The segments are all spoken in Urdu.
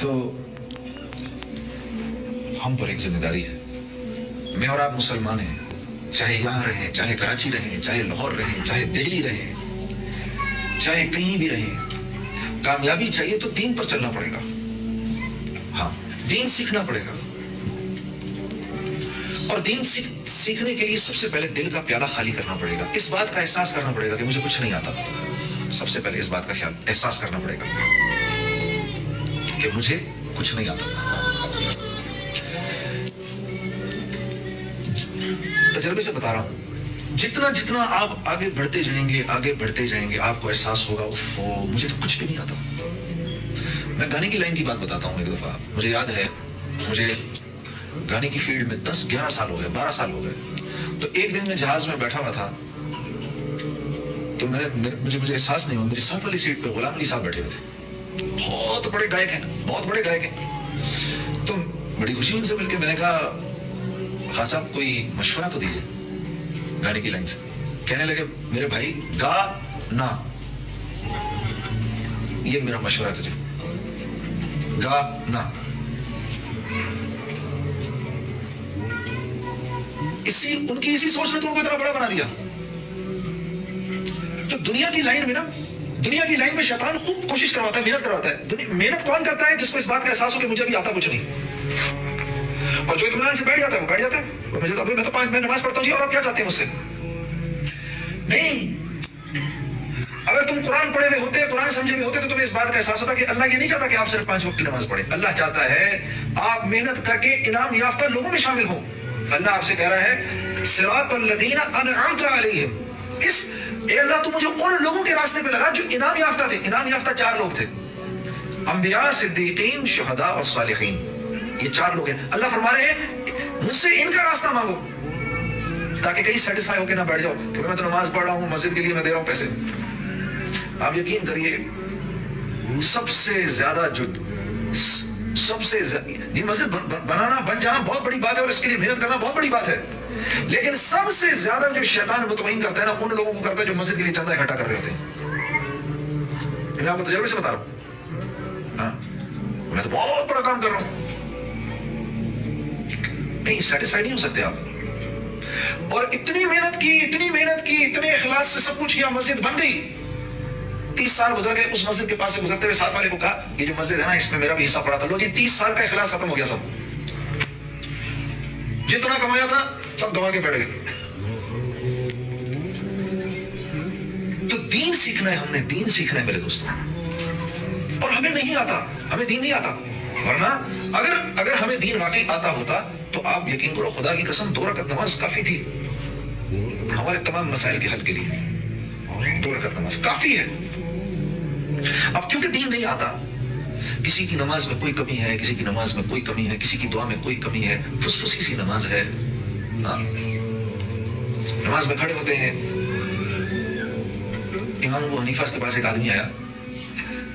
تو ہم پر ایک ذمہ داری ہے. میں اور آپ مسلمان ہیں, چاہے یہاں رہیں, چاہے کراچی رہیں, چاہے لاہور رہیں, چاہے دہلی رہیں, چاہے کہیں بھی رہیں, کامیابی چاہیے تو دین پر چلنا پڑے گا. ہاں, دین سیکھنا پڑے گا. اور دین سیکھنے کے لیے سب سے پہلے دل کا پیالہ خالی کرنا پڑے گا. اس بات کا احساس کرنا پڑے گا کہ مجھے کچھ نہیں آتا. سب سے پہلے اس بات کا احساس کرنا پڑے گا کہ مجھے کچھ نہیں آتا. تجربے سے بتا رہا ہوں, جتنا آپ آگے بڑھتے جائیں گے آپ کو احساس ہوگا مجھے تو کچھ بھی نہیں آتا. میں گانے کی لائن کی بات بتاتا ہوں. ایک دفعہ مجھے یاد ہے, مجھے گانے کی فیلڈ میں 10-11 سال ہو گئے, 12 سال ہو گئے. تو ایک دن میں جہاز میں بیٹھا ہوا تھا, تو مجھے احساس نہیں ہوا, میری ساتھ والی سیٹ پہ غلام علی صاحب بیٹھے ہوئے تھے. بہت بڑے گائک ہیں. تو بڑی خوشی ان سے مل کے میں نے کہا, خان صاحب کوئی مشورہ تو دیجیے گانے کی لائن سے. کہنے لگے, میرے بھائی گا نا, یہ میرا مشورہ ہے تجھے, گا نا. ان کی اسی سوچ نے تو ان کو اتنا بڑا بنا دیا. تو دنیا کی لائن میں شیطان خوب کوشش کرواتا ہے, محنت کرواتا ہے. محنت کون کرتا ہے؟ جس کو اس بات کا احساس ہو کہ مجھے ابھی آتا کچھ نہیں, اور جو اطمینان سے بیٹھ جاتا ہے وہ بیٹھ جاتا ہے. میں تو 5 منٹ نماز پڑھتا ہوں جی, اور آپ کیا چاہتے ہیں مجھ سے؟ نہیں, اگر تم قرآن پڑھے ہوئے ہوتے, قرآن سمجھے ہوئے ہوتے, تو تمہیں اس بات کا احساس ہوتا کہ اللہ یہ نہیں چاہتا کہ آپ صرف 5 وقت کی نماز پڑھیں. اللہ چاہتا ہے آپ محنت کر کے انعام یافتہ لوگوں میں شامل ہوں. اللہ آپ سے کہہ رہا ہے, صراط الذین انعمت علیہم, اے اللہ تو مجھے ان لوگوں کے راستے پہ لگا جو انعام یافتہ تھے. انعام یافتہ 4 لوگ تھے, انبیاء, صدیقین, شہداء اور صالحین. یہ 4 لوگ ہیں. اللہ فرما رہے ہیں مجھ سے ان کا راستہ مانگو, تاکہ کہیں سیٹسفائی ہو کے نہ بیٹھ جاؤ کہ میں تو نماز پڑھ رہا ہوں, مسجد کے لیے میں دے رہا ہوں پیسے. آپ یقین کریے, سب سے زیادہ مسجد بن جانا بہت بڑی بات ہے, اور اس کے لیے محنت کرنا بہت بڑی بات ہے. لیکن سب سے زیادہ جو شیطان مطمئن کرتا ہے نا, ان لوگوں کو کرتا ہے جو مسجد کے لیے چندہ اکٹھا کر رہے ہوتے ہیں. میں آپ کو تجربے سے بتا رہا ہوں, میں تو بہت بڑا کام کر رہا ہوں. نہیں, سیٹسفائی نہیں ہو سکتے آپ. اور اتنی محنت کی, اتنے اخلاص سے سب کچھ کیا, مسجد بن گئی. 30 سال گزر گئے, اس مسجد کے پاس سے گزرتے ہوئے ساتھ والے کو کہا, یہ جو مسجد ہے نا, اس میں میرا بھی حصہ پڑا تھا. لو جی, 30 سال کا اخلاص ختم ہو گیا. سب جتنا کمایا تھا سب گنوا کے بیٹھ گئے. تو دین سیکھنا ہے, ہم نے دین سیکھنا ہے میرے دوستوں. اور ہمیں نہیں آتا, ہمیں دین نہیں آتا. ورنہ اگر ہمیں دین واقعی آتا ہوتا تو آپ یقین کرو, خدا کی قسم 2 رکعت نماز کافی تھی ہمارے تمام مسائل کے حل کے لیے. 2 رکعت نماز کافی ہے. اب کیونکہ دین نہیں آتا, کسی کی نماز میں کوئی کمی ہے, کسی کی نماز میں کوئی کمی ہے, کسی کی دعا میں کوئی کمی ہے, پھسپھسی سی نماز ہے. نماز میں کھڑے ہوتے ہیں, امام ابو حنیفہ کے پاس ایک آدمی آیا,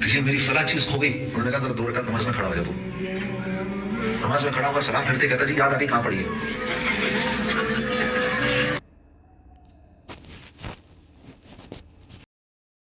کسی میری فلاں چیز کھو گئی. انہوں نے کہا ذرا 2 رکعت نماز میں کھڑا ہو جا. تو نماز میں کھڑا ہوا, سلام پھرتے کہتا, جی یاد آ گئی, کہاں پڑی ہے؟